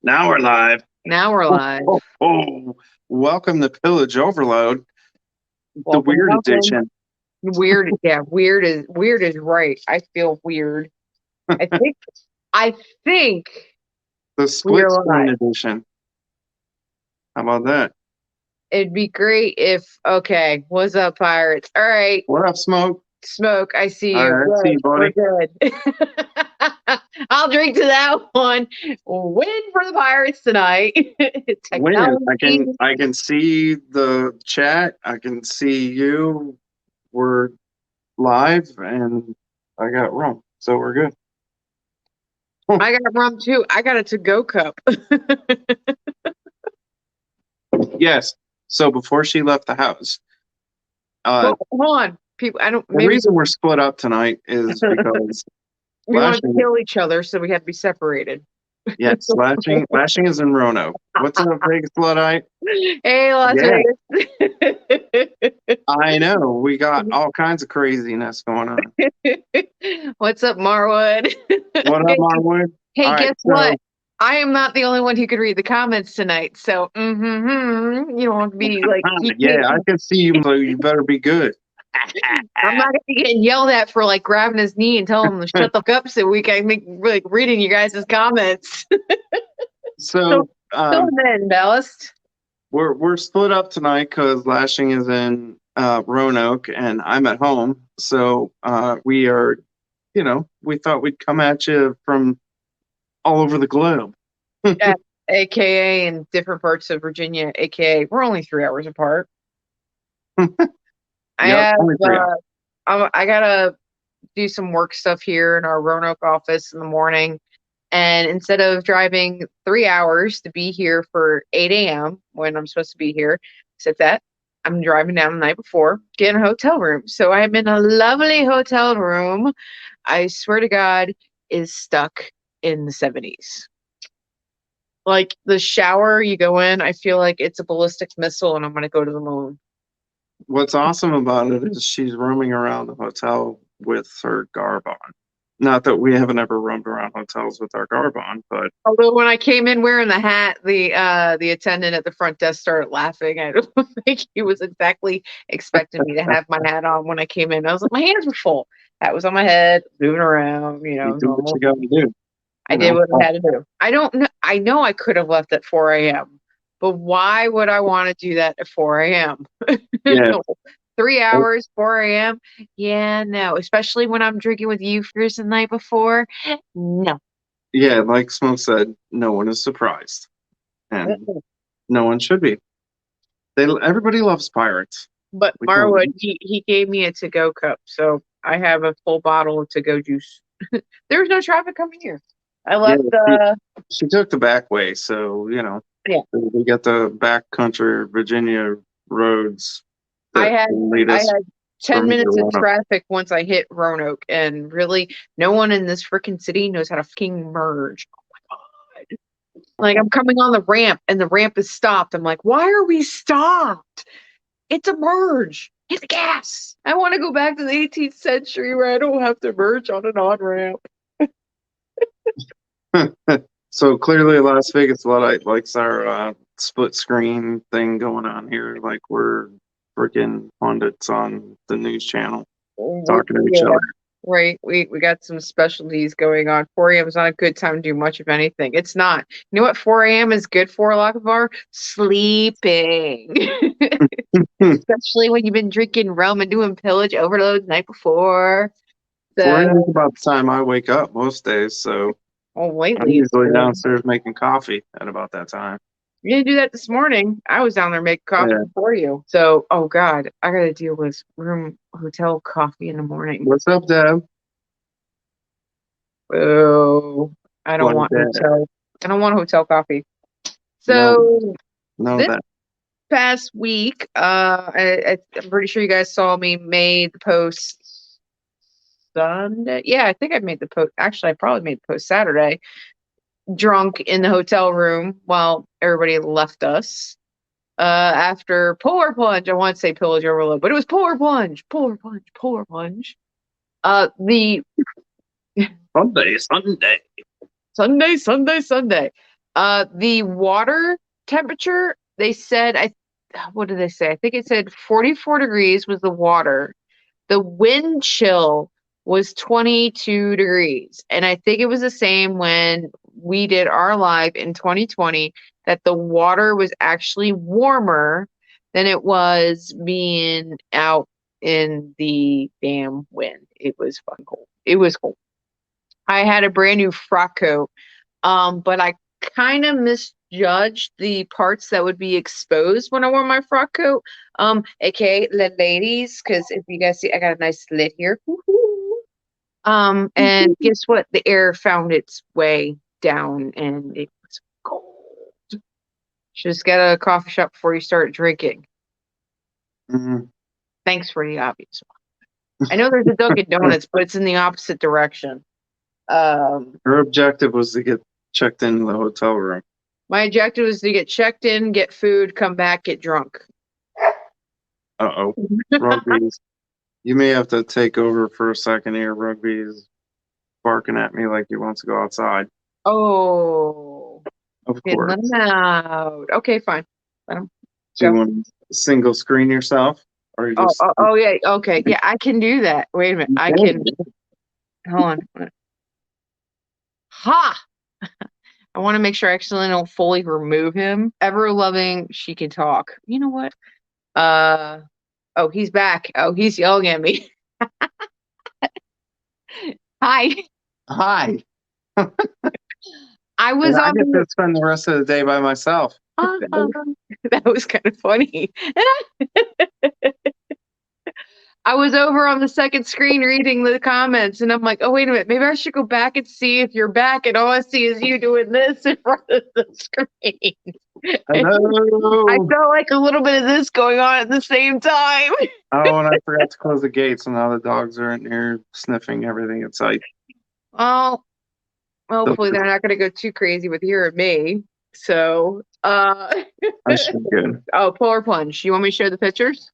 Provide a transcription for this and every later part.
Now we're live. Now we're live. Welcome to Pillage Overload, the weird edition. Weird, yeah. Weird is right. I feel weird. I think The split screen edition. How about that? It'd be great if. Okay, what's up, pirates? All right. What up, Smoke? Smoke, I see you. All right, see you, buddy. We're good. I'll drink to that one. Win for the Pirates tonight. Win. I can see the chat. I can see you. We're live, and I got rum, so we're good. I got rum too. I got a to-go cup. Yes. So before she left the house, hold on. People, the reason we're split up tonight is because we wanted to kill each other, so we had to be separated. Yes, Lashing is in Roanoke. What's up, Vegas Luddite? Hey, Las Vegas. I know. We got all kinds of craziness going on. What's up, Marwood? What up, Marwood? Hey, guess what? I am not the only one who could read the comments tonight, so you don't want to be like... Yeah, I can see you, so you better be good. I'm not gonna be getting yelled at for like grabbing his knee and telling him to shut the fuck up so we can make like reading you guys' comments. So then, Ballast. We're split up tonight because Lashing is in Roanoke and I'm at home. So we are, we thought we'd come at you from all over the globe. Yeah, AKA in different parts of Virginia, AKA we're only 3 hours apart. I gotta do some work stuff here in our Roanoke office in the morning. And instead of driving 3 hours to be here for 8 a.m. when I'm supposed to be here, except that I'm driving down the night before, getting a hotel room. So I'm in a lovely hotel room. I swear to God, is stuck in the 70s. Like the shower you go in, I feel like it's a ballistic missile and I'm going to go to the moon. What's awesome about it is she's roaming around the hotel with her garb on. Not that we haven't ever roamed around hotels with our garb on, but although when I came in wearing the hat, the attendant at the front desk started laughing. I don't think he was exactly expecting me to have my hat on when I came in. I was like, my hands were full. Hat was on my head, moving around. You do what you got to do. I did what I had to do. I don't know. I know I could have left at 4 a.m. But why would I want to do that at 4 a.m.? Yeah. 3 hours, 4 a.m.? Yeah, no. Especially when I'm drinking with you first the night before. No. Yeah, like Smoke said, no one is surprised. And no one should be. Everybody loves pirates. But Marwood, he gave me a to-go cup, so I have a full bottle of to-go juice. There was no traffic coming here. I left... she took the back way, so, Yeah. We got the backcountry Virginia roads. I had 10 minutes of traffic once I hit Roanoke, and really, no one in this freaking city knows how to fucking merge. Oh my God. Like, I'm coming on the ramp, and the ramp is stopped. I'm like, why are we stopped? It's a merge. Hit the gas. I want to go back to the 18th century where I don't have to merge on an on-ramp. So clearly Las Vegas Luddite likes our split screen thing going on here. Like we're freaking pundits on the news channel talking to each other. Right. We got some specialties going on. 4 a.m. is not a good time to do much of anything. It's not. You know what 4 a.m. is good for, Lakavar? Sleeping. Especially when you've been drinking rum and doing pillage overload the night before. 4 a.m. is about the time I wake up most days, so lately I'm usually downstairs making coffee at about that time. You didn't do that this morning. I was down there making coffee before you. So, oh God, I got to deal with hotel coffee in the morning. What's up, Deb? Oh, I don't want hotel. I don't want hotel coffee. So, this past week, I'm pretty sure you guys saw me made the post Sunday. Yeah, I think I made the post. Actually, I probably made the post Saturday. Drunk in the hotel room while everybody left us. After Polar Plunge, I want to say Pillage Overload, but it was Polar Plunge. The Sunday. The water temperature, they said, what did they say? I think it said 44 degrees was the water. The wind chill was 22 degrees. And I think it was the same when we did our live in 2020, that the water was actually warmer than it was being out in the damn wind. It was fun cold. It was cold. I had a brand new frock coat, but I kind of misjudged the parts that would be exposed when I wore my frock coat. AKA the ladies, because if you guys see, I got a nice slit here. Woo-hoo. And guess what? The air found its way down, and it was cold. Just get a coffee shop before you start drinking. Mhm. Thanks for the obvious one. I know there's a Dunkin' Donuts, but it's in the opposite direction. Her objective was to get checked into the hotel room. My objective was to get checked in, get food, come back, get drunk. Uh-oh. Rugby's. You may have to take over for a second here. Rugby's barking at me like he wants to go outside. Oh, Of getting course. them out. Okay, fine. Let 'em Do you go. want to single screen yourself? Or you just Yeah. Okay. Yeah, I can do that. Wait a minute. I can. Hold on. Ha! I want to make sure I actually don't fully remove him. Ever loving, she can talk. You know what? Oh, he's back. Oh, he's yelling at me. Hi. Hi. I was I on get the. to spend the rest of the day by myself. That was kind of funny. I was over on the second screen reading the comments, and I'm like, oh, wait a minute. Maybe I should go back and see if you're back. And all I see is you doing this in front of the screen. Hello. I felt like a little bit of this going on at the same time. Oh, and I forgot to close the gates, so now the dogs are in here sniffing everything in sight. Well, hopefully they're not going to go too crazy with you or me. So, I should be good. oh, polar plunge. You want me to show the pictures?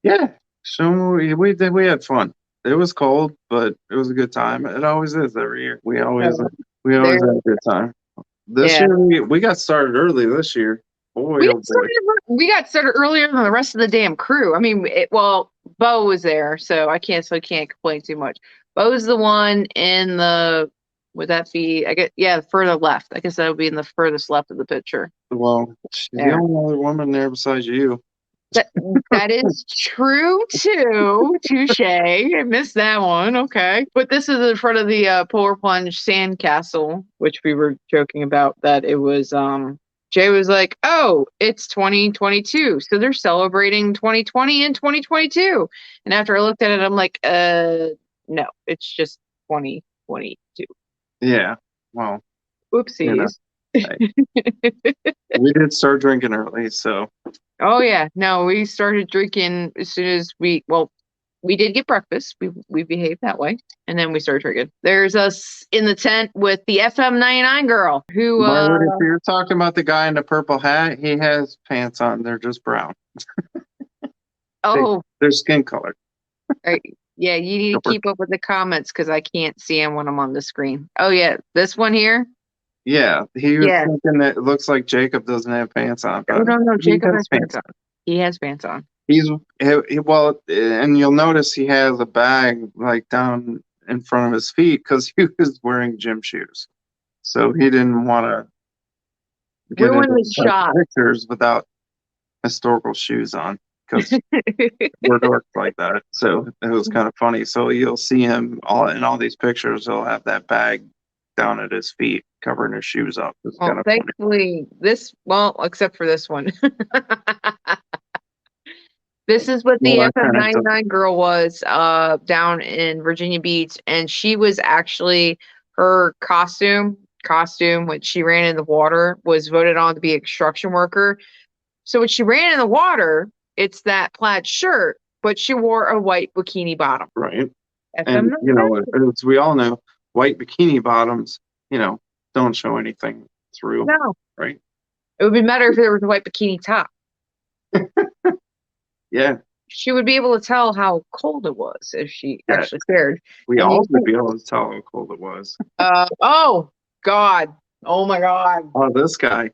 Yeah. So we had fun. It was cold, but it was a good time. It always is every year. We always have a good time. This Yeah. year we got started early this year. Boy, We oh got, boy. we got started earlier than the rest of the damn crew. I mean, Bo was there, so I can't complain too much. Bo's the one in the. Would that be? I guess further left. I guess that would be in the furthest left of the picture. Well, she's the There. only other woman there besides you. That is true too. Touche. I missed that one. Okay. But this is in front of the Polar Plunge Sandcastle, which we were joking about that it was Jay was like, oh, it's 2022. So they're celebrating 2020 and 2022. And after I looked at it, I'm like, no, it's just 2022. Yeah. Well, Oopsies. we did start drinking early, so. Oh yeah, no, we started drinking as soon as we did get breakfast. We behaved that way, and then we started drinking. There's us in the tent with the FM 99 girl who. Margaret, if you're talking about the guy in the purple hat, he has pants on. They're just brown. Oh, they're skin colored. right. Yeah, you need to keep up with the comments because I can't see them when I'm on the screen. Oh yeah, this one here. Yeah, he was thinking that it looks like Jacob doesn't have pants on. Oh, no, Jacob has pants on. He has pants on. Well, and you'll notice he has a bag like down in front of his feet because he was wearing gym shoes, so he didn't want to ruin the shot pictures without historical shoes on because we're dorks like that. So it was kind of funny. So you'll see him in all these pictures. He'll have that bag down at his feet, covering his shoes up. It's well, kind of thankfully, except for this one. This is what the FM 99 girl was down in Virginia Beach, and she was actually her costume, which she ran in the water, was voted on to be a construction worker. So when she ran in the water, it's that plaid shirt, but she wore a white bikini bottom. Right. And, as we all know, white bikini bottoms, don't show anything through. No. Right. It would be better if there was a white bikini top. Yeah. She would be able to tell how cold it was if she actually cared. We all would be able to tell how cold it was. Oh, God. Oh my God. Oh, this guy.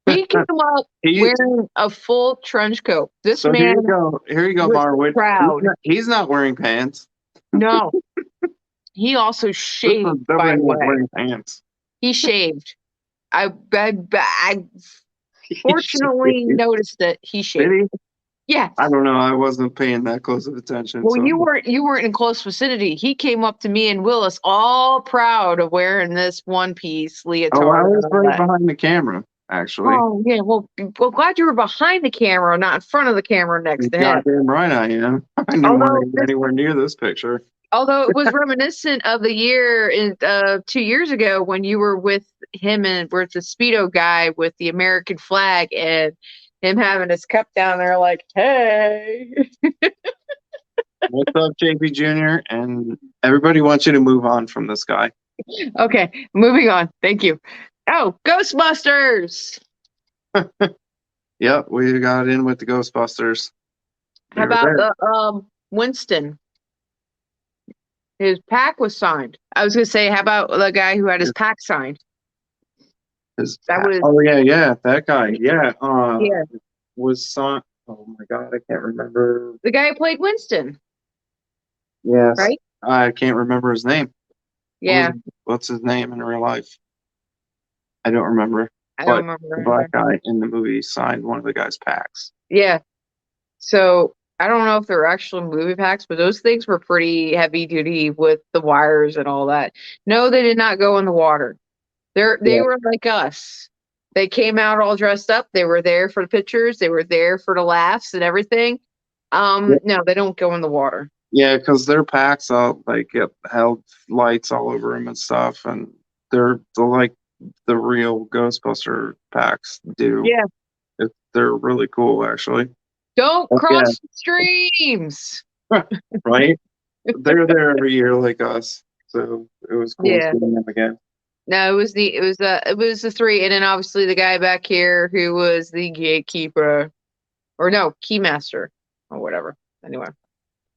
He came up He, wearing a full trench coat. This so here man you go. Here you go, was Marwood. proud. He's not wearing pants. No, he also This is shaved, by definitely the not way. wearing pants. He shaved. I fortunately noticed that he Did shaved. he? Yes. I don't know. I wasn't paying that close of attention. Well, So, you weren't in close vicinity. He came up to me and Willis, all proud of wearing this one piece oh, I leotard and was all right that. behind the camera, actually. Oh yeah, well, glad you were behind the camera, not in front of the camera next to him. Goddamn right I am. I didn't want Although to get anywhere near this picture. although it was reminiscent of the year in 2 years ago when you were with him and with the Speedo guy with the American flag and him having his cup down there like, hey. What's up, JP Jr.? And everybody wants you to move on from this guy. Okay, moving on. Thank you. Oh, Ghostbusters. Yep, we got in with the Ghostbusters. How They were about there. the Winston? His pack was signed. I was gonna say, how about the guy who had his pack signed? That was Oh yeah, that guy. Yeah, yeah, was son. Oh my God, I can't remember. the guy who played Winston, Yes, right? I can't remember his name. Yeah, What's his name in real life? I don't remember. I don't But remember the either. black guy in the movie signed one of the guy's packs. Yeah, so I don't know if they're actual movie packs, but those things were pretty heavy duty with the wires and all that. No, they did not go in the water. They Yeah. were like us. They came out all dressed up. They were there for the pictures. They were there for the laughs and everything. No, they don't go in the water. Yeah, because their packs like it held lights all over them and stuff, and they're like the real Ghostbuster packs do. Yeah. They're really cool, actually. Don't But yeah, cross the streams. right? They're there every year like us, so it was cool Yeah. seeing them again. No, it was the three, and then obviously the guy back here who was the gatekeeper, or no, keymaster, or whatever. Anyway,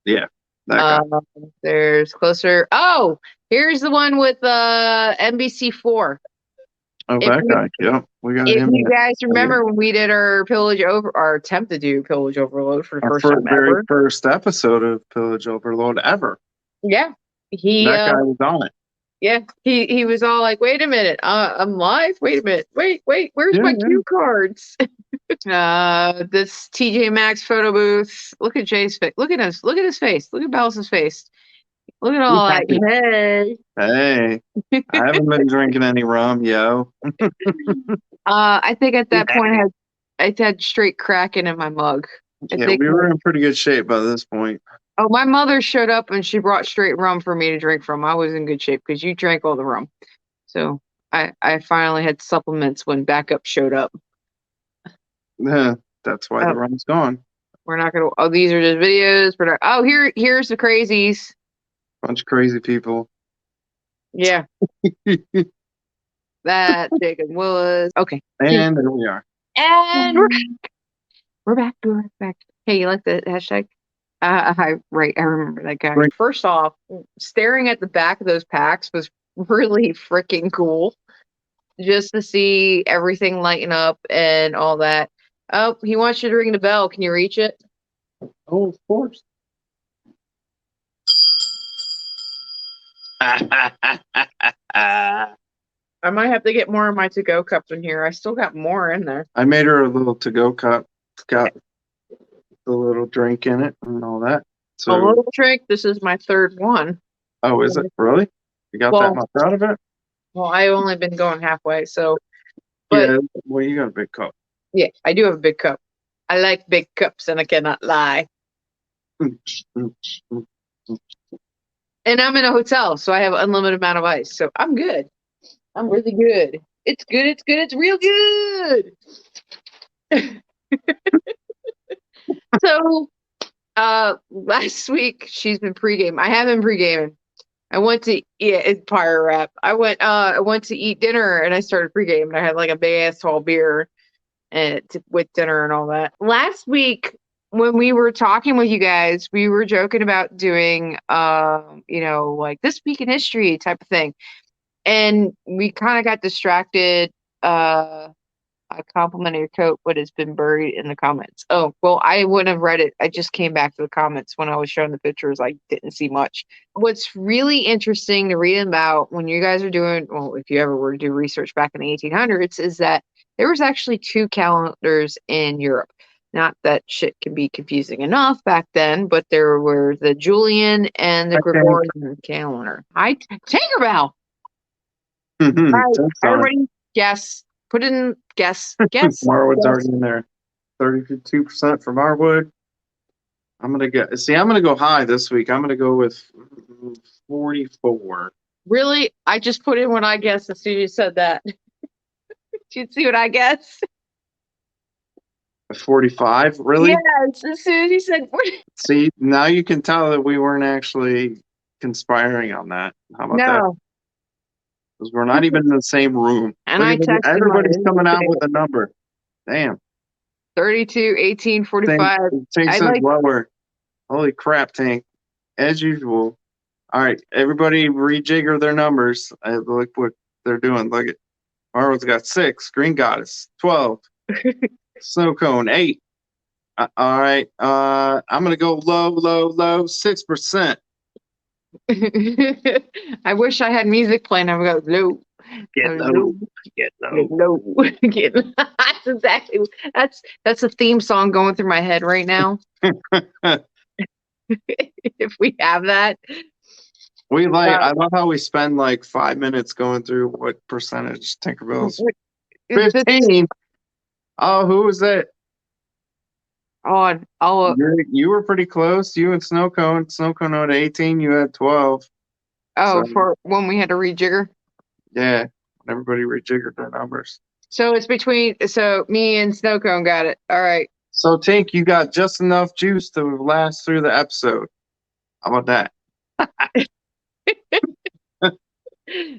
Yeah, that guy. there's closer. Oh, here's the one with NBC4. Oh, If that you guy. Yeah, we got if him. you guys remember when we did our attempt to do Pillage Overload for the first time Very ever. first episode of Pillage Overload ever. Yeah, he That guy was on it. yeah, he was all like, "Wait a minute, I'm live. Wait a minute, wait, where's my Yeah. cue cards?" This TJ Maxx photo booth. Look at Jay's face. Look at us. Look at his face. Look at Bells' face. Look at all that. Hey. Hey, I haven't been drinking any rum, yo. I think at that point I had straight Kraken in my mug. I Yeah, think. we were in pretty good shape by this point. Oh, my mother showed up and she brought straight rum for me to drink from. I was in good shape because you drank all the rum. So I finally had supplements when backup showed up. That's why the rum's gone. We're not gonna. Oh, these are just videos. Here's the crazies. Bunch of crazy people. Yeah, that Jacob Willis. Okay, And there we are. and we're back. We're back. Hey, you like the hashtag? Right. I remember that guy. Right. First off, staring at the back of those packs was really freaking cool. Just to see everything lighten up and all that. Oh, he wants you to ring the bell. Can you reach it? Oh, of course. I might have to get more of my to-go cups in here. I still got more in there. I made her a little to-go cup. It's got the little drink in it and all that. A little drink. This is my third one. Oh, is it really? You got that much out of it? Well, I only been going halfway, so. But, yeah. Well, you got a big cup. Yeah, I do have a big cup. I like big cups, and I cannot lie. And I'm in a hotel, so I have unlimited amount of ice. So I'm good. I'm really good. It's good. It's good. It's real good. So, last week she's been pregame. I have been pregaming. I went to it's Pyre Wrap. I went to eat dinner and I started pregame and I had like a big ass tall beer and with dinner and all that. Last week when we were talking with you guys, we were joking about doing like this week in history type of thing. And we kind of got distracted. I complimented your coat, but it's been buried in the comments. Oh, well, I wouldn't have read it. I just came back to the comments when I was showing the pictures. I didn't see much. What's really interesting to read about when you guys are doing, well, if you ever were to do research back in the 1800s, is that there was actually two calendars in Europe. Not that shit can be confusing enough back then, but there were the Julian and the Gregorian calendar. Hi, Tinkerbell. All right, everybody, guess. Put in guess. Marwood's already in there. 32% for Marwood. I'm gonna go high this week. I'm gonna go with 44. Really? I just put in what I guessed as soon as you said that. Did you see what I guessed? 45? Really? Yes, as soon as you said 40. See, now you can tell that we weren't actually conspiring on that. How about that? Because we're not even in the same room. And everybody's coming out with a number. Damn. 32, 18, 45. Tank says lower. Holy crap, Tank. As usual. All right, everybody rejigger their numbers. Look what they're doing. Look at Marwood's got 6. Green Goddess 12. Snow Cone 8. All right. I'm gonna go low 6%. I wish I had music playing. I would go low. Get low. That's exactly that's a theme song going through my head right now. If we have that. I love how we spend like 5 minutes going through what percentage Tinkerbell's 15. Oh, who was it? You were pretty close. You and Snowcone. Snowcone had 18. You had 12. Oh, so, for when we had to rejigger? Yeah, everybody rejiggered their numbers. So it's so me and Snowcone got it. All right. So Tink, you got just enough juice to last through the episode. How about that?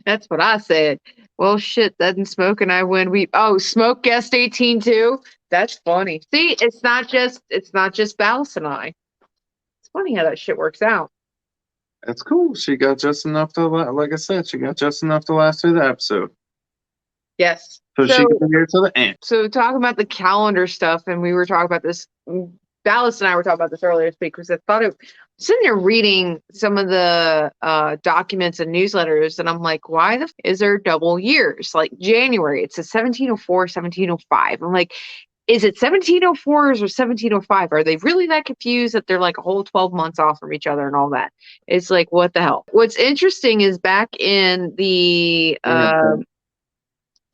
That's what I said. Well, shit, then Smoke and I win. Smoke guessed 18 too. That's funny. See, it's not just Ballast and I. It's funny how that shit works out. That's cool. She got just enough to, like I said, she got just enough to last through the episode. Yes. So she can be here to the end. So talking about the calendar stuff, and we were talking about this. Ballast and I were talking about this earlier this week because I thought sitting there reading some of the documents and newsletters, and I'm like, why is there double years? Like January, it's a 1704, 1705. I'm like, is it 1704s or 1705? Are they really that confused that they're like a whole 12 months off from each other and all that? It's like, what the hell? What's interesting is back in the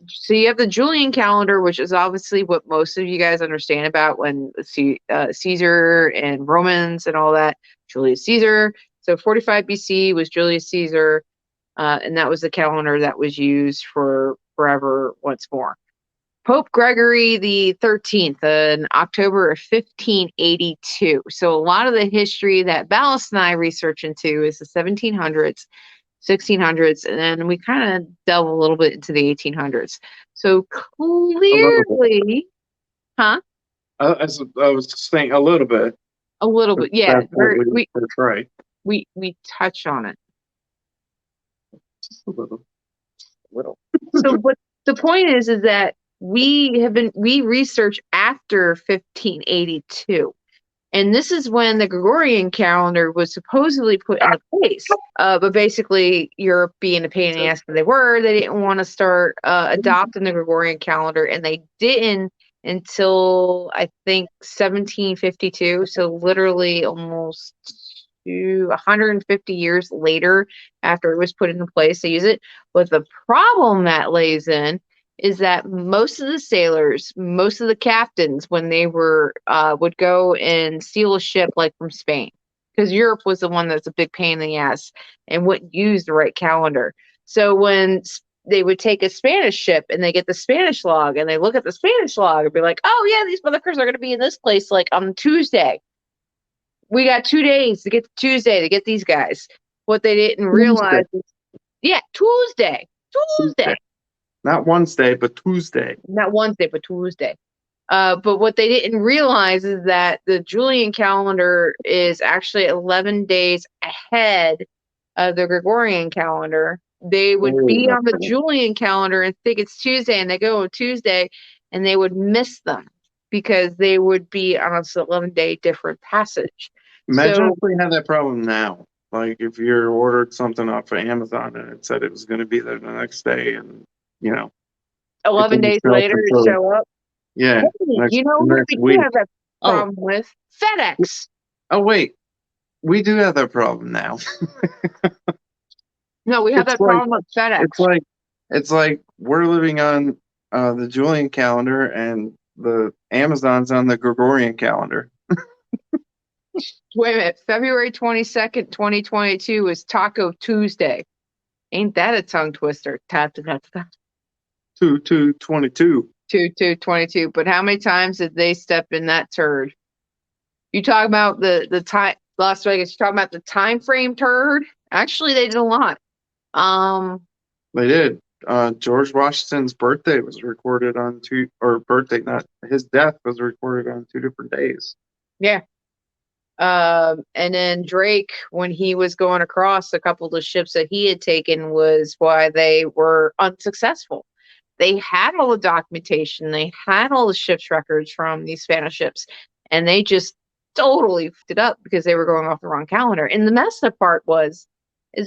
so you have the Julian calendar, which is obviously what most of you guys understand about when Caesar and Romans and all that. Julius Caesar. So 45 BC was Julius Caesar, and that was the calendar that was used for forever once more. Pope Gregory the 13th in October of 1582. So a lot of the history that Ballast and I research into is the 1700s. 1600s, and then we kind of delve a little bit into the 1800s. So clearly, huh? I was just saying a little bit. A little bit, yeah. We touch on it. Just a little. So, but the point is that we research after 1582. And this is when the Gregorian calendar was supposedly put into place. But basically, Europe being a pain in the ass that they didn't want to start adopting the Gregorian calendar. And they didn't until, I think, 1752. So literally almost 150 years later after it was put into place, they use it. But the problem that lays in is that most of the sailors, most of the captains, when they were would go and steal a ship like from Spain, because Europe was the one that's a big pain in the ass and wouldn't use the right calendar. So when they would take a Spanish ship and they get the Spanish log and they look at the Spanish log and be like, oh yeah, these motherfuckers are going to be in this place like on Tuesday. We got 2 days to get to Tuesday to get these guys. What they didn't realize is, Tuesday. Not Wednesday, but Tuesday. Not Wednesday, but Tuesday. But what they didn't realize is that the Julian calendar is actually 11 days ahead of the Gregorian calendar. they would Oh, be on the that's Julian calendar and think it's Tuesday, and they go on Tuesday, and they would miss them because they would be on an 11-day different passage. Imagine So if we had that problem now. Like if you ordered something off of Amazon and it said it was going to be there the next day, and you know, it 11 didn't days show up later, it until show up. yeah, Hey, next you know the who next we do week. have that Oh, problem with? FedEx. oh wait, we do have that problem now. No, we have It's that like problem with FedEx. it's like we're living on the Julian calendar and the Amazon's on the Gregorian calendar. Wait a minute. February 22nd, 2022 is Taco Tuesday. Ain't that a tongue twister? Ta ta ta ta. 2/2/22. 22. But how many times did they step in that turd? You talk about the time Las Vegas, you talking about the time frame turd? Actually, they did a lot. They did. George Washington's birthday was recorded on not his death was recorded on 2 different days. Yeah. And then Drake, when he was going across, a couple of the ships that he had taken was why they were unsuccessful. They had all the documentation, they had all the ship's records from these Spanish ships, and they just totally fucked it up because they were going off the wrong calendar. And the messed up part is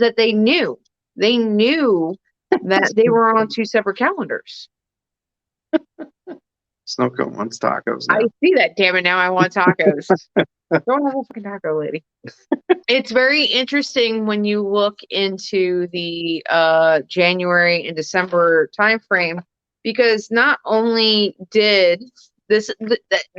that they knew that they were on two separate calendars. Snowcone wants tacos I now. see that. Damn it! Now I want tacos. Don't have a fucking taco, lady. It's very interesting when you look into the January and December timeframe, because not only did this,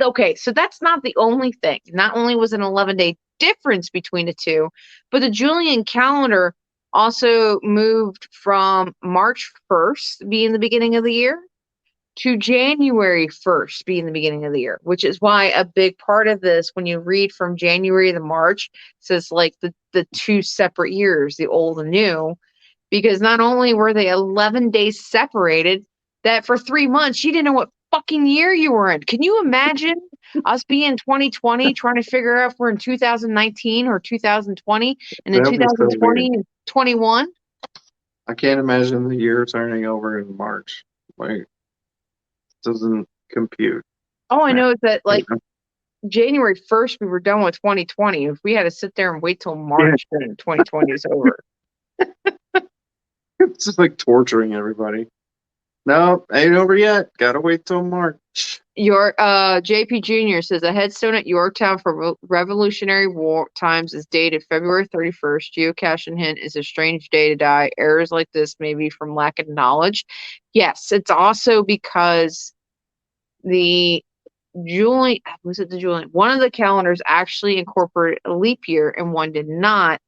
okay, so that's not the only thing. Not only was an 11-day difference between the two, but the Julian calendar also moved from March 1st being the beginning of the year to January 1st being the beginning of the year, which is why a big part of this, when you read from January to March, says like the two separate years, the old and new, because not only were they 11 days separated, that for 3 months you didn't know what fucking year you were in. Can you imagine us being 2020 trying to figure out if we're in 2019 or 2020, and then That was so 2020 weird. and 21? I can't imagine the year turning over in March. Like, doesn't compute. All I Yeah. know is that like January 1st, we were done with 2020. If we had to sit there and wait till March, then 2020 is over. It's just like torturing everybody. No, ain't over yet. Gotta wait till March. Your JP Jr. says a headstone at Yorktown for Revolutionary War times is dated February 31st. Geocaching hint is a strange day to die. Errors like this may be from lack of knowledge. Yes, it's also because the Julian, one of the calendars actually incorporated a leap year and one did not.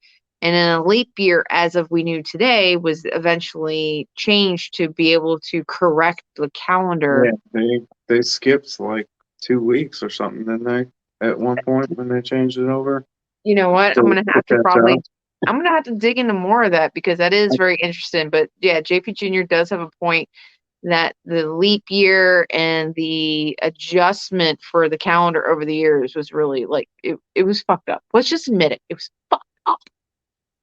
And then a leap year, as of we knew today, was eventually changed to be able to correct the calendar. Yeah, they skipped like 2 weeks or something, didn't they? At one point when they changed it over. You know what? So I'm gonna have to catch probably up. I'm gonna have to dig into more of that because that is very interesting. But yeah, JP Jr. does have a point that the leap year and the adjustment for the calendar over the years was really like it was fucked up. Let's just admit it. It was fucked up.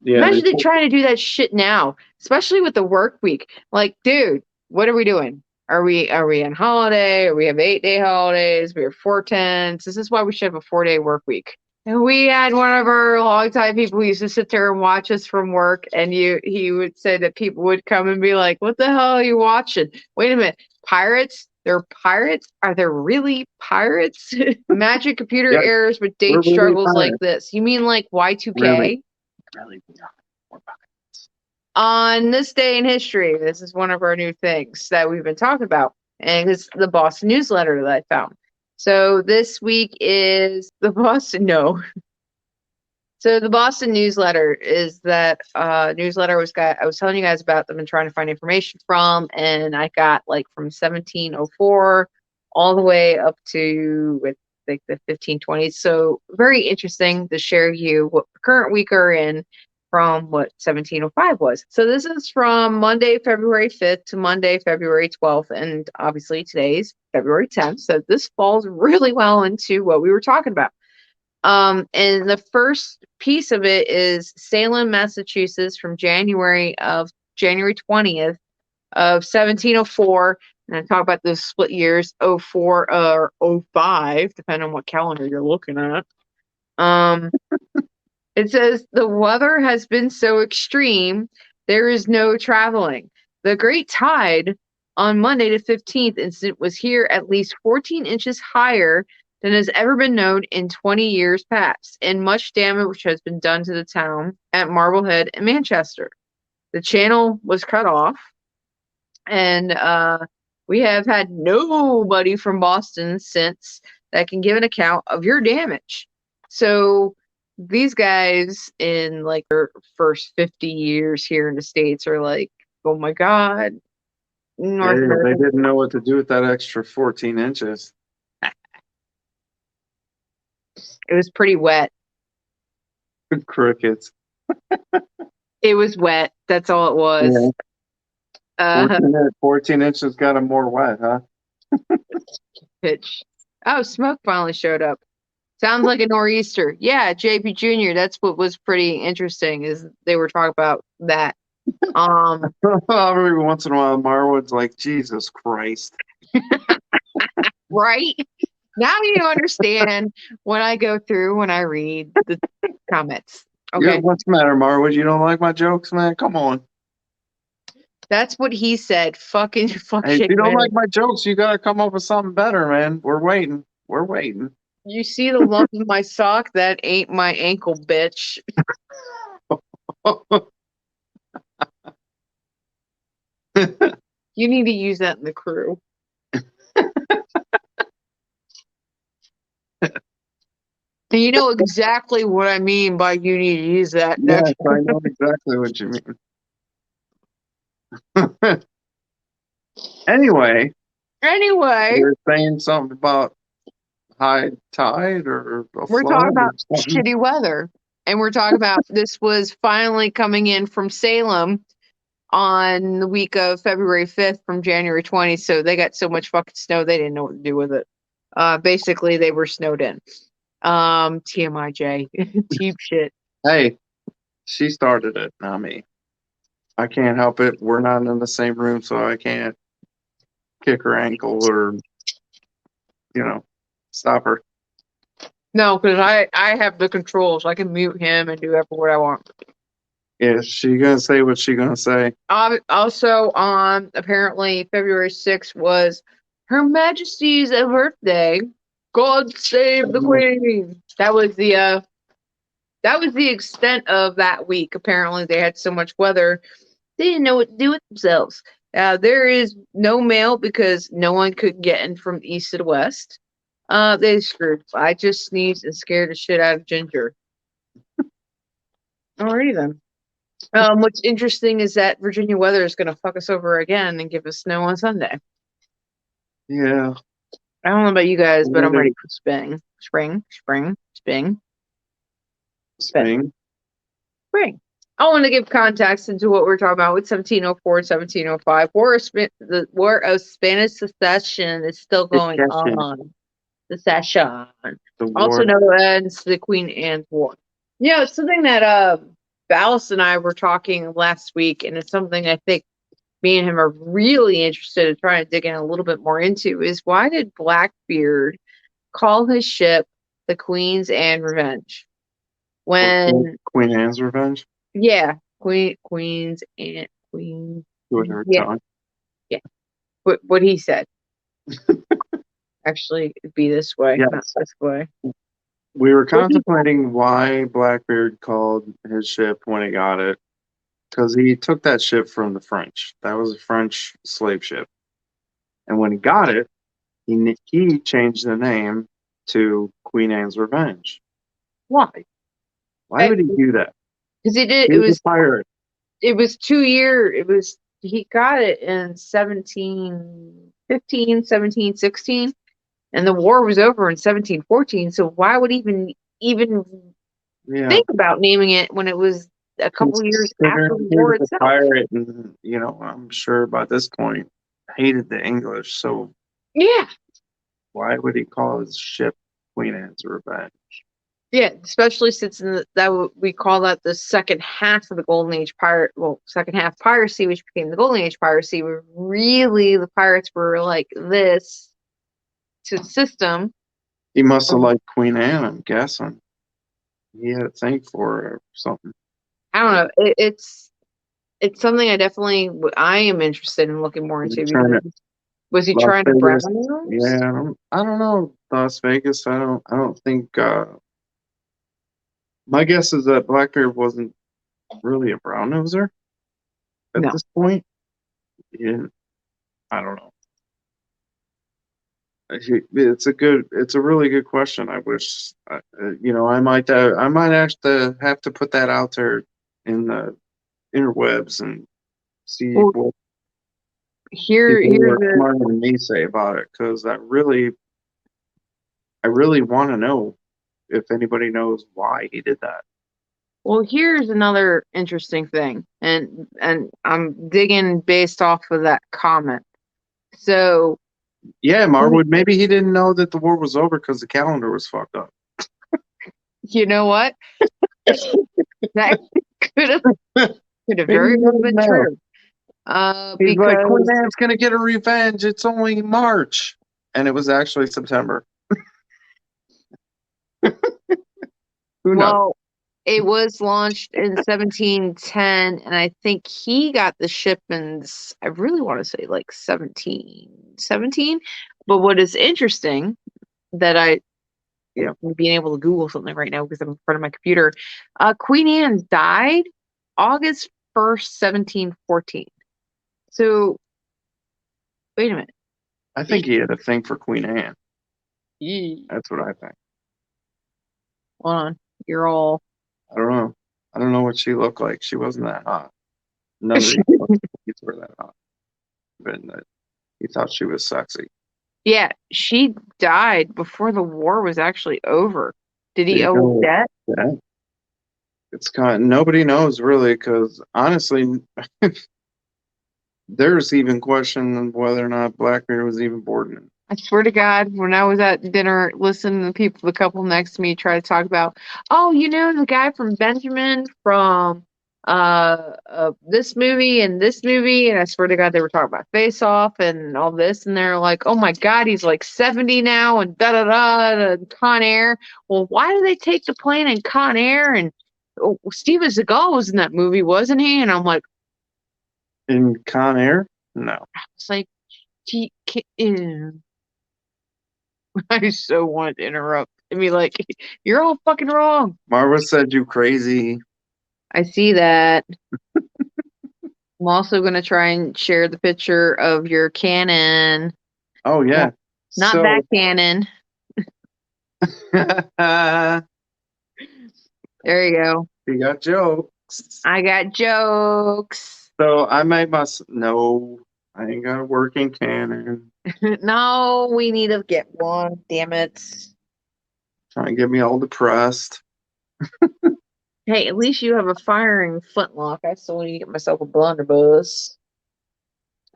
Yeah, Imagine they trying to do that shit now, especially with the work week. Like, dude, what are we doing? Are we on holiday? Or we have 8-day holidays? We have 4/10s. This is why we should have a 4-day work week. And we had one of our longtime people who used to sit there and watch us from work, and he would say that people would come and be like, "What the hell are you watching? Wait a minute, pirates? They're pirates? Are there really pirates?" Imagine computer Yeah, errors with we're date really struggles like pirates. this. You mean like Y2K? Really we're pirates. On this day in history, this is one of our new things that we've been talking about, and it's the Boston newsletter that I found. So this week is the Boston. No, so the Boston newsletter is that newsletter I was telling you guys about them and trying to find information from, and I got like from 1704 all the way up to like the 1520s. So very interesting to share you what current week are in from what 1705 was. So this is from Monday, February 5th to Monday, February 12th, and obviously today's February 10th. So this falls really well into what we were talking about. And the first piece of it is Salem, Massachusetts from January of January 20th of 1704. And I talk about the split years, 04 or 05, depending on what calendar you're looking at. It says the weather has been so extreme, there is no traveling. The great tide on Monday the 15th instant was here at least 14 inches higher than has ever been known in 20 years past, and much damage has been done to the town at Marblehead and Manchester. The channel was cut off, and we have had nobody from Boston since that can give an account of your damage. So these guys in like their first 50 years here in the States are like, oh my God, North They America. didn't know what to do with that extra 14 inches. It was pretty wet. Good crickets. It was wet. That's all it was. Yeah. 14 inches got them more wet, huh? Pitch. Oh, smoke finally showed up. Sounds like a nor'easter. Yeah, JP Jr. That's what was pretty interesting is they were talking about that. Every once in a while, Marwood's like, Jesus Christ. Right? Now you understand what I go through when I read the comments. Okay. Yeah, what's the matter, Marwood? You don't like my jokes, man? Come on. That's what he said. Fucking fuck Hey, if shit. you don't Man. like my jokes, you gotta come up with something better, man. We're waiting. We're waiting. You see the lump in my sock? That ain't my ankle, bitch. You need to use that in the crew. And you know exactly what I mean by you need to use that. Yes, I know exactly what you mean. Anyway, you're saying something about high tide or a we're flood talking or about something? shitty weather. And we're talking about this was finally coming in from Salem on the week of February 5th from January 20th. So they got so much fucking snow they didn't know what to do with it. Basically they were snowed in. TMIJ. Deep shit. Hey, she started it, not me. I can't help it. We're not in the same room, so I can't kick her ankle or, stop her. No, because I have the controls. I can mute him and do what I want. Yeah, she gonna say what she gonna say. Also on apparently February 6th was Her Majesty's birthday. God save the Queen. That was the extent of that week. Apparently they had so much weather they didn't know what to do with themselves. There is no mail because no one could get in from east to the west. They screwed. I just sneezed and scared the shit out of Ginger. Alrighty then. What's interesting is that Virginia weather is going to fuck us over again and give us snow on Sunday. Yeah. I don't know about you guys, but I'm ready for spring. I want to give context into what we're talking about with 1704 and 1705. The War of Spanish Succession is still going on. Secession. Also known as the Queen Anne's War. Yeah, it's something that Ballast and I were talking last week, and it's something I think me and him are really interested in trying to dig in a little bit more into, is why did Blackbeard call his ship the Queen's Anne Revenge? When Queen Anne's Revenge? Yeah, Queen's Anne Queen. Yeah. Yeah. What he said. Actually, it'd be this way, yes. Not this way. We were contemplating why Blackbeard called his ship when he got it, because he took that ship from the French. That was a French slave ship. And when he got it, he changed the name to Queen Anne's Revenge. Why? Why would he do that? Because he did. He was a pirate. It was 2 years. He got it in 1715, 1716. And the war was over in 1714, so why would even think about naming it when it was a couple years after the war itself? Pirate, and I'm sure by this point hated the English. So yeah, why would he call his ship Queen Anne's Revenge? Yeah, especially since we call that the second half of the Golden Age second half piracy, which became the Golden Age piracy, where really the pirates were like this to the system. He must have liked Queen Anne, I'm guessing. He had a thing for her or something. I don't know. It's something I am interested in looking more into because was he Las trying to Vegas. brown nose? Yeah, I don't know. Las Vegas. I don't think. My guess is that Blackbeard wasn't really a brown noser at No. this point. Yeah, I don't know. It's a really good question. I wish, I might have to put that out there in the interwebs and see Well, what here's people who are the smarter than me say about it, because I really want to know if anybody knows why he did that. Well, here's another interesting thing, and I'm digging based off of that comment. So, Yeah, Marwood, maybe he didn't know that the war was over because the calendar was fucked up. you know what? That could have Maybe very he well didn't been know. true. He's like, Queen Because Anne's gonna get a revenge. It's only March, and it was actually September. Who knows? well, it was launched in 1710, and I think he got the ship I really want to say like 1717. But what is interesting that being able to Google something right now because I'm in front of my computer. Queen Anne died August 1st, 1714. So wait a minute. I think he had a thing for Queen Anne. Hold That's what I think. on. You're all I don't know. I don't know what she looked like. She wasn't that hot. None of these were that hot. But he thought she was sexy. Yeah, she died before the war was actually over. Did he You owe know, debt? yeah. It's nobody knows really, because honestly, there's even question whether or not Blackbeard was even born in. I swear to God, when I was at dinner listening to the couple next to me try to talk about, oh, the guy from Benjamin from this movie and this movie, and I swear to God, they were talking about Face Off and all this, and they're like, oh my God, he's like 70 now, and da da da, and Con Air. Well, why did they take the plane in Con Air? And Steven Seagal was in that movie, wasn't he? And I'm like, In Con Air? No. it's like, ew. I so wanted to interrupt and be like, you're all fucking wrong. Marva said you crazy. I see that. I'm also going to try and share the picture of your cannon. Oh, yeah. Not that cannon. There you go. You got jokes. I got jokes. So I no, I ain't got a working cannon. No, we need to get one. Damn it. Trying to get me all depressed. Hey, at least you have a firing flintlock. I still need to get myself a blunderbuss.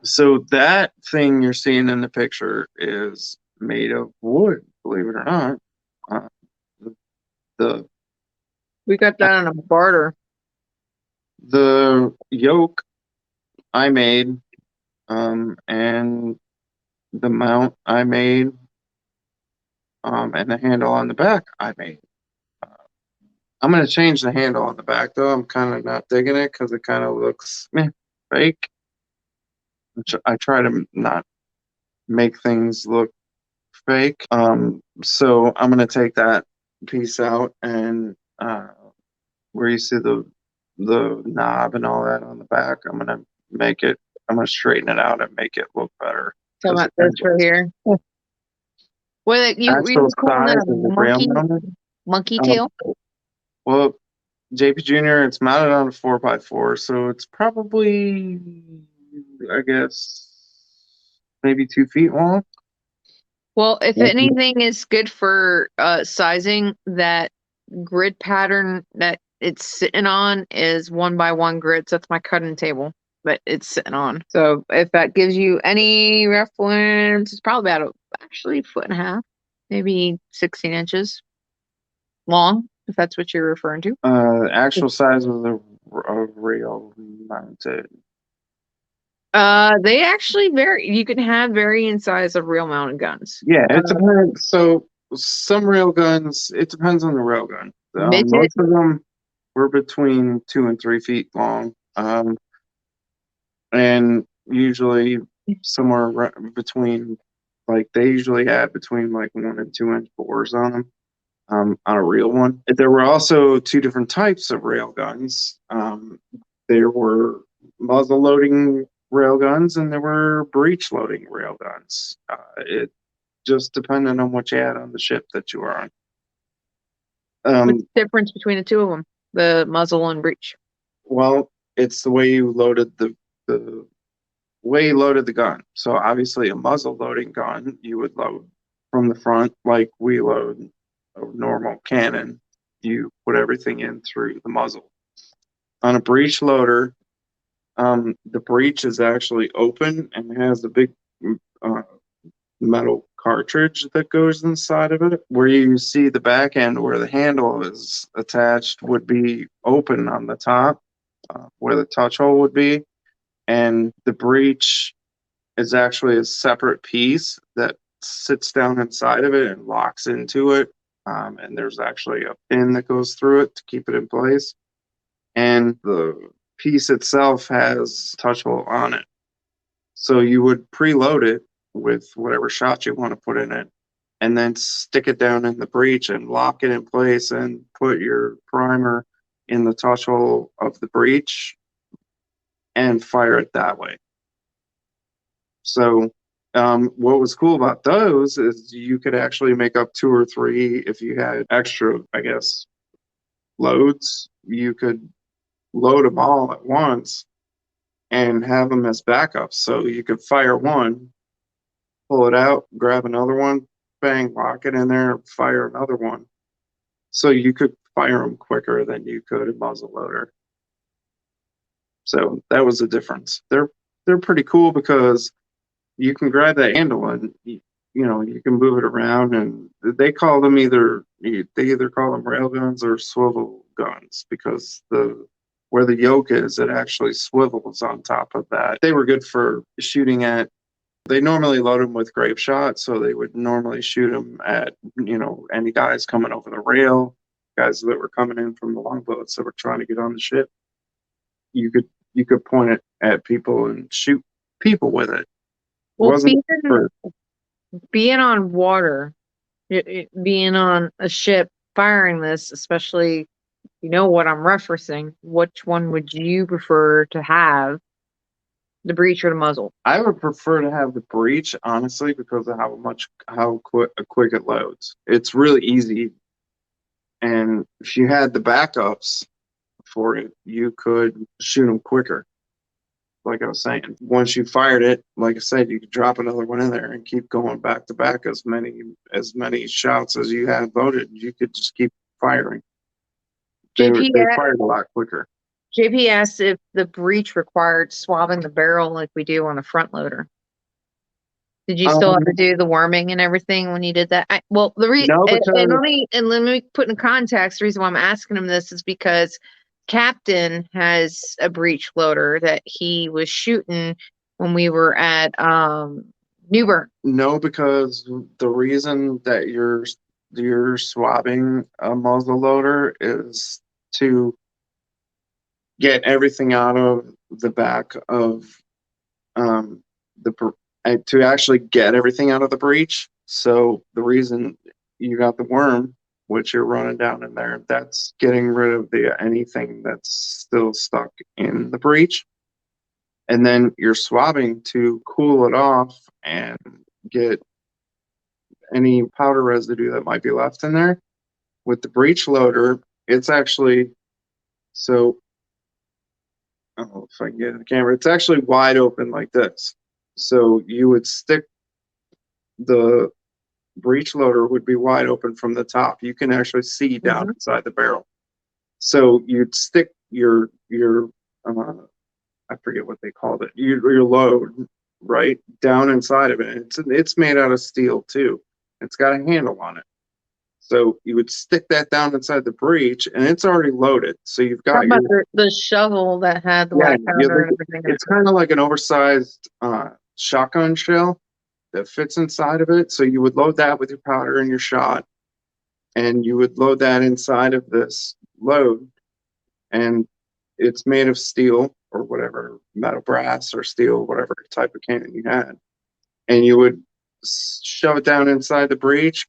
So that thing you're seeing in the picture is made of wood, believe it or not. We got that on a barter. The yoke I made, and the mount I made, and the handle on the back I made. I'm going to change the handle on the back, though. I'm kind of not digging it because it kind of looks fake. I try to not make things look fake. So I'm going to take that piece out, and where you see the knob and all that on the back, I'm going to straighten it out and make it look better. Talking about this right here. Well, you calling that a monkey tail? Well, JP Jr., it's mounted on a 4x4, so it's probably, I guess, maybe 2 feet long. Well, if anything is good for sizing, that grid pattern that it's sitting on is 1x1 grids. That's my cutting table that it's sitting on. So if that gives you any reference, it's probably about actually 1.5 feet, maybe 16 inches. long, if that's what you're referring to. Actual size of the rail mounted. They actually vary. You can have varying size of real mounted guns. Yeah, it depends. So some rail guns, it depends on the rail gun. Midget. Most of them were between 2 and 3 feet long, and usually somewhere between, like, they usually had between like 1 and 2 inch bores on them. On a real one. There were also 2 different types of rail guns. There were muzzle loading rail guns and there were breech loading rail guns. It just depended on what you had on the ship that you were on. What's the difference between the two of them, the muzzle and breech? Well, it's the way you loaded the way you loaded the gun. So obviously a muzzle loading gun, you would load from the front like we load a normal cannon. You put everything in through the muzzle. On a breech loader, the breech is actually open and has a big metal cartridge that goes inside of it. Where you see the back end where the handle is attached would be open on the top, where the touch hole would be. And the breech is actually a separate piece that sits down inside of it and locks into it. And there's actually a pin that goes through it to keep it in place. And the piece itself has touch hole on it. So you would preload it with whatever shot you want to put in it, and then stick it down in the breech and lock it in place and put your primer in the touch hole of the breech and fire it that way. So what was cool about those is you could actually make up 2 or 3 if you had extra, I guess, loads. You could load them all at once and have them as backups. So you could fire one, pull it out, grab another one, bang, lock it in there, fire another one. So you could fire them quicker than you could a muzzle loader. So that was the difference. They're pretty cool because you can grab that handle and you can move it around, and they call them either call them rail guns or swivel guns because where the yoke is, it actually swivels on top of that. They were good for shooting at. They normally load them with grape shot, so they would normally shoot them at any guys coming over the rail, guys that were coming in from the longboats that were trying to get on the ship. You could point it at people and shoot people with it. Well, being on water, being on a ship, firing this, especially, what I'm referencing, which one would you prefer to have, the breech or the muzzle? I would prefer to have the breech, honestly, because of how quick it loads. It's really easy, and if you had the backups for it, you could shoot them quicker. Like I was saying, once you fired it, like I said, you could drop another one in there and keep going back to back as many shots as you had loaded. You could just keep firing. They fired a lot quicker. JP asked if the breech required swabbing the barrel like we do on a front loader. Did you still have to do the worming and everything when you did that? Let me put in context. The reason why I'm asking him this is because Captain has a breech loader that he was shooting when we were at New Bern. No, because the reason that you're swabbing a muzzle loader is to get everything out of the back of to actually get everything out of the breech. So the reason you got the worm, which you're running down in there, that's getting rid of anything that's still stuck in the breech. And then you're swabbing to cool it off and get any powder residue that might be left in there. With the breech loader, it's actually, so I don't know if I can get in the camera, it's actually wide open like this. So you would stick the breech loader would be wide open from the top. You can actually see down inside the barrel. So you'd stick your I forget what they called it, your load right down inside of it. It's made out of steel too. It's got a handle on it. So you would stick that down inside the breech, and it's already loaded. So you've got Talking about the shovel that had the white powder and everything. It's kind of like an oversized shotgun shell that fits inside of it. So you would load that with your powder and your shot, and you would load that inside of this load, and it's made of steel or whatever, metal, brass or steel, whatever type of cannon you had, and you would shove it down inside the breech,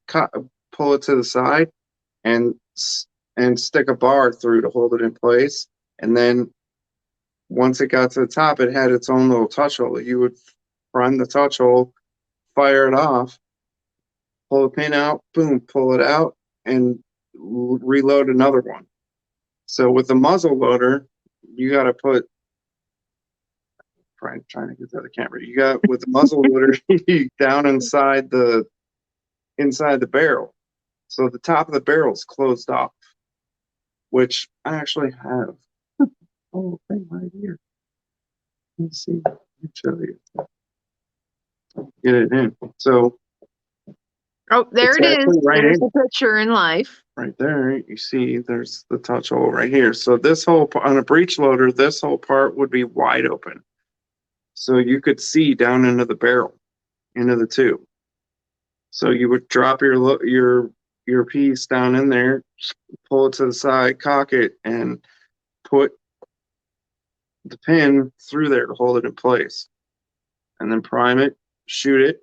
pull it to the side, and stick a bar through to hold it in place. And then once it got to the top, it had its own little touch hole. You would prime the touch hole, fire it off, pull the pin out, boom, pull it out, and reload another one. So with the muzzle loader, you got to put, trying to get to the camera. You got with the muzzle loader down inside the barrel. So the top of the barrel is closed off, which I actually have. Oh, thing right here. Let's see. Let me show you. Get it in. So. Oh, there it is. Right There's a picture in life. Right there, you see there's the touch hole right here. So this whole, on a breech loader, this whole part would be wide open. So you could see down into the barrel, into the tube. So you would drop your piece down in there, pull it to the side, cock it, and put the pin through there to hold it in place. And then prime it, shoot it,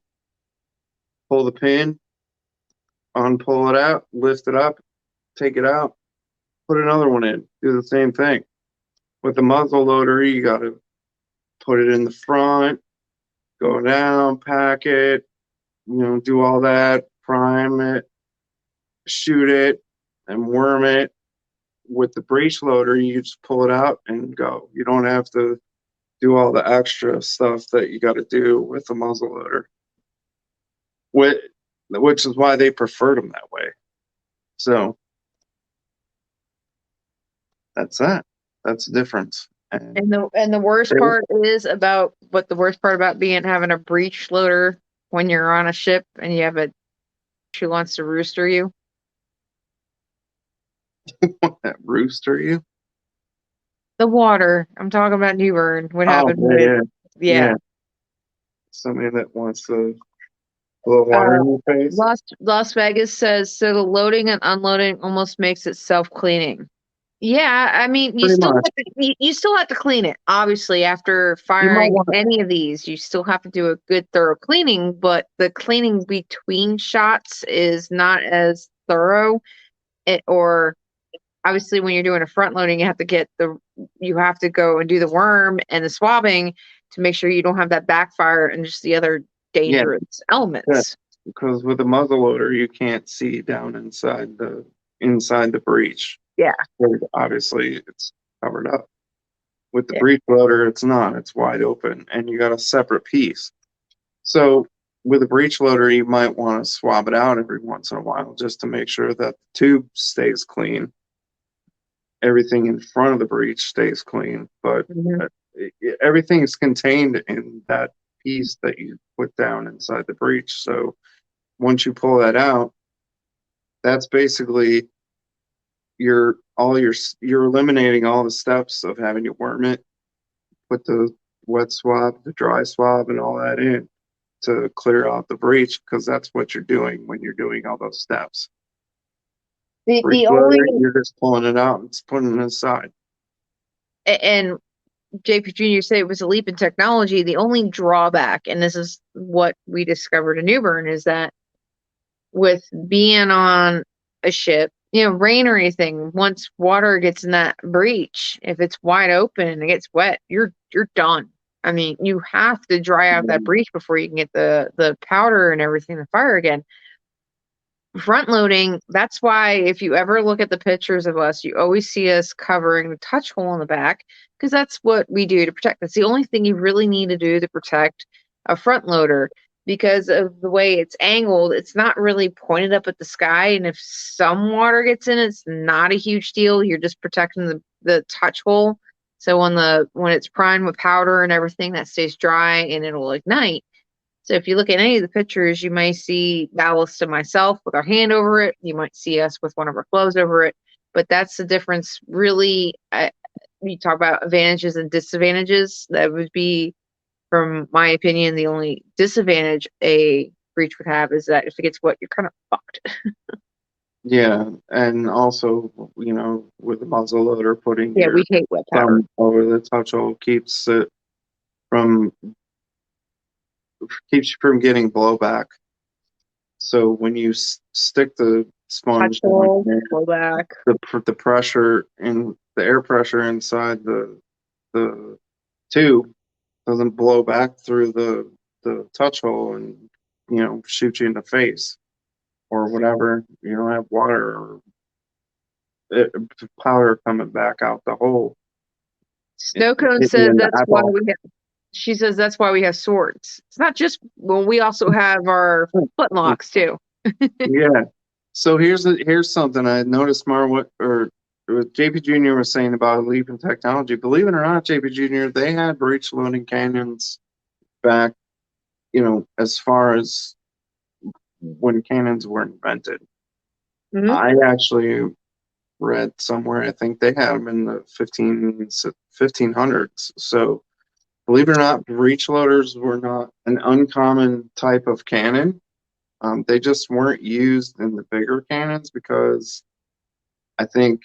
pull the pin, unpull it out, lift it up, take it out, put another one in, do the same thing. With the muzzle loader, you got to put it in the front, go down, pack it, do all that, prime it, shoot it, and worm it. With the breech loader, you just pull it out and go. You don't have to do all the extra stuff that you got to do with the muzzle loader, which is why they preferred them that way. So that's that. That's the difference. And the worst part is about what the worst part about having a breech loader when you're on a ship and you have who wants to rooster you. That rooster you? The water. I'm talking about New Bern. What happened? Yeah. Somebody that wants a little water in your face. Las Vegas says so. The loading and unloading almost makes it self-cleaning. Yeah, I mean, you still have to clean it. Obviously, after firing any of these, you still have to do a good, thorough cleaning. But the cleaning between shots is not as thorough. Or obviously, when you're doing a front loading, you have to go and do the worm and the swabbing to make sure you don't have that backfire and just the other dangerous elements. Yeah. Because with a muzzle loader, you can't see down inside the breech. Yeah. Obviously, it's covered up. With the breech loader, it's not. It's wide open, and you got a separate piece. So with a breech loader, you might want to swab it out every once in a while just to make sure that the tube stays clean. Everything in front of the breech stays clean, but everything is contained in that piece that you put down inside the breech. So once you pull that out, that's basically you're eliminating all the steps of having to worm it, put the wet swab, the dry swab, and all that in to clear out the breech, because that's what you're doing when you're doing all those steps. You're just pulling it out and putting it aside. And JP Jr. said it was a leap in technology. The only drawback, and this is what we discovered in New Bern, is that with being on a ship, rain or anything, once water gets in that breech, if it's wide open and it gets wet, you're done. I mean, you have to dry out that breech before you can get the powder and everything to fire again. Front loading, that's why if you ever look at the pictures of us, you always see us covering the touch hole in the back, because that's what we do to protect. That's the only thing you really need to do to protect a front loader. Because of the way it's angled, it's not really pointed up at the sky. And if some water gets in, it's not a huge deal. You're just protecting the touch hole. So when it's primed with powder and everything, that stays dry and it'll ignite. So if you look at any of the pictures, you may see Ballast and myself with our hand over it. You might see us with one of our gloves over it. But that's the difference, really. You talk about advantages and disadvantages. That would be, from my opinion, the only disadvantage a breach would have is that if it gets wet, you're kind of fucked. Yeah, and also, with the muzzle loader, putting Yeah, your we hate wet powder. thumb over the touch hole from keeps you from getting blowback. So when you stick the sponge Touch down hole, there, blow back. the pressure in the air pressure inside the tube doesn't blow back through the touch hole and shoot you in the face or whatever. You don't have water or powder coming back out the hole. Snow Cone Hit you says in the that's why eyeball. we have. She says that's why we have swords. It's not just when we also have our flintlocks too. Yeah. So here's something I noticed, what JP Jr. was saying about a leap in technology. Believe it or not, JP Jr., they had breech loading cannons back, as far as when cannons were invented. Mhm. I actually read somewhere, I think they had them in the 1500s. So believe it or not, breech loaders were not an uncommon type of cannon. They just weren't used in the bigger cannons because I think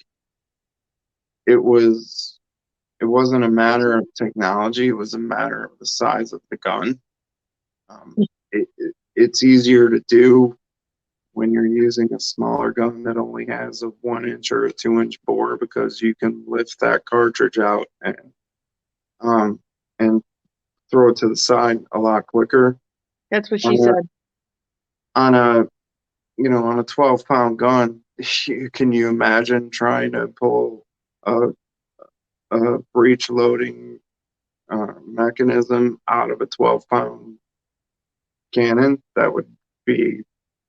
it wasn't a matter of technology, it was a matter of the size of the gun. It's easier to do when you're using a smaller gun that only has a 1 inch or a 2 inch bore because you can lift that cartridge out um, and throw it to the side a lot quicker. That's what she On a said. on a on a 12-pound gun, can you imagine trying to pull a, a breech loading mechanism out of a 12-pound cannon? That would be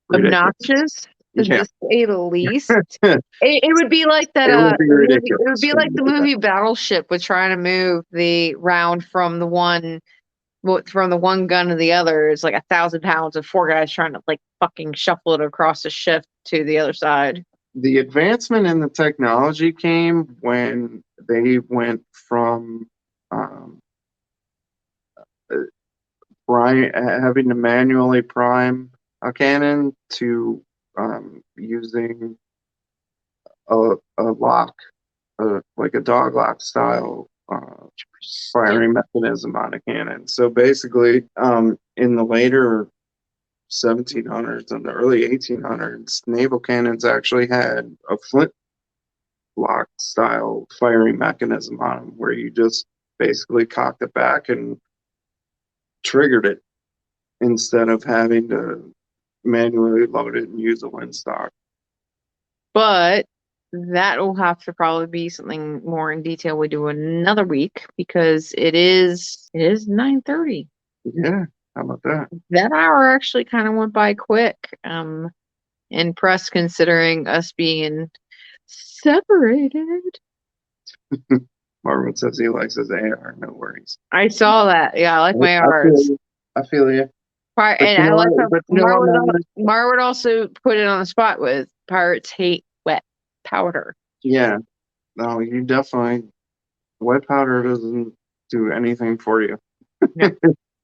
ridiculous. Obnoxious, Yeah. to say the least. It It would be like that. would be It would ridiculous be for like me the to do that. movie Battleship with trying to move the round from the one gun to the other. It's like 1,000 pounds of four guys trying to like fucking shuffle it across the ship to the other side. The advancement in the technology came when they went from um, having to manually prime a cannon to using a lock, like a dog lock style firing mechanism on a cannon. So basically, in the later 1700s and the early 1800s, naval cannons actually had a flint lock style firing mechanism on them where you just basically cocked it back and triggered it instead of having to manually load it and use a windstock. But that will have to probably be something more in detail we do another week because it is 9:30. Yeah, how about that? That hour actually kind of went by quick. Impressed considering us being separated. Marvin says he likes his AR, no worries. I saw that. Yeah, I like my I feel R's. you. I feel you. But And you I know like what? how But you know what, man? Mar would also put it on the spot with pirates hate wet powder. Yeah, no, you definitely white powder doesn't do anything for you. No.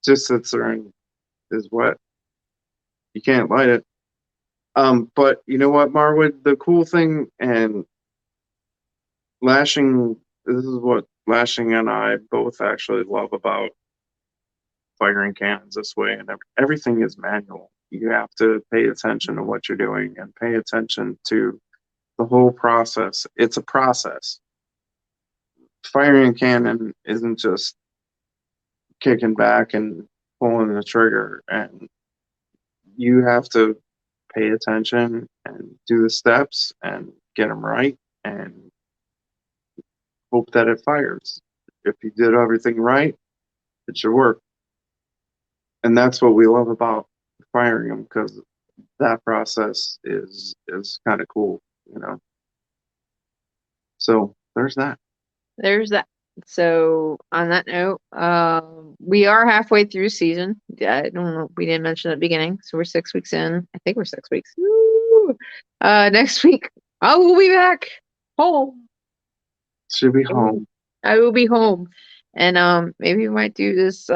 Just sits there and is wet. You can't light it. But you know what, Marwood? The cool thing and Lashing, this is what Lashing and I both actually love about firing cannons this way, and everything is manual. You have to pay attention to what you're doing and pay attention to the whole process. It's a process. Firing a cannon isn't just kicking back and pulling the trigger, and you have to pay attention and do the steps and get them right and hope that it fires. If you did everything right, it should work. And that's what we love about firing them because that process is kind of cool. So there's that. There's that. So on that note, we are halfway through season. I don't know. We didn't mention at the beginning. So we're 6 weeks in. I think we're 6 weeks. Woo! Next week, I will be back home. Should be home. I will be home. And maybe we might do this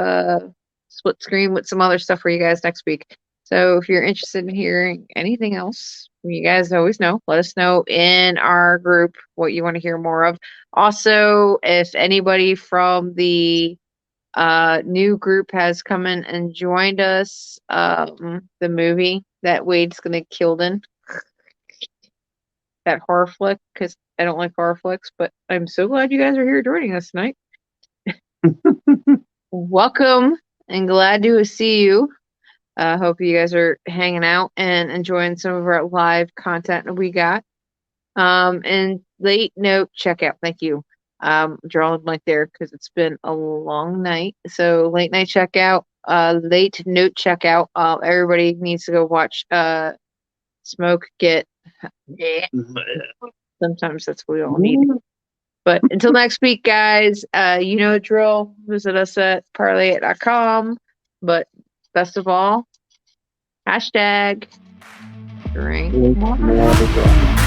split screen with some other stuff for you guys next week. So if you're interested in hearing anything else, you guys always know. Let us know in our group what you want to hear more of. Also, if anybody from the new group has come in and joined us, the movie that Wade's gonna kill in, that horror flick, because I don't like horror flicks, but I'm so glad you guys are here joining us tonight. Welcome and glad to see you. Hope you guys are hanging out and enjoying some of our live content that we got. And late note checkout. Thank you. Drawing like there because it's been a long night. So late night checkout, late note checkout. Everybody needs to go watch Smoke get. Sometimes that's what we all need. But until next week, guys, you know the drill. Visit us at parlay.com. But best of all, hashtag drink more.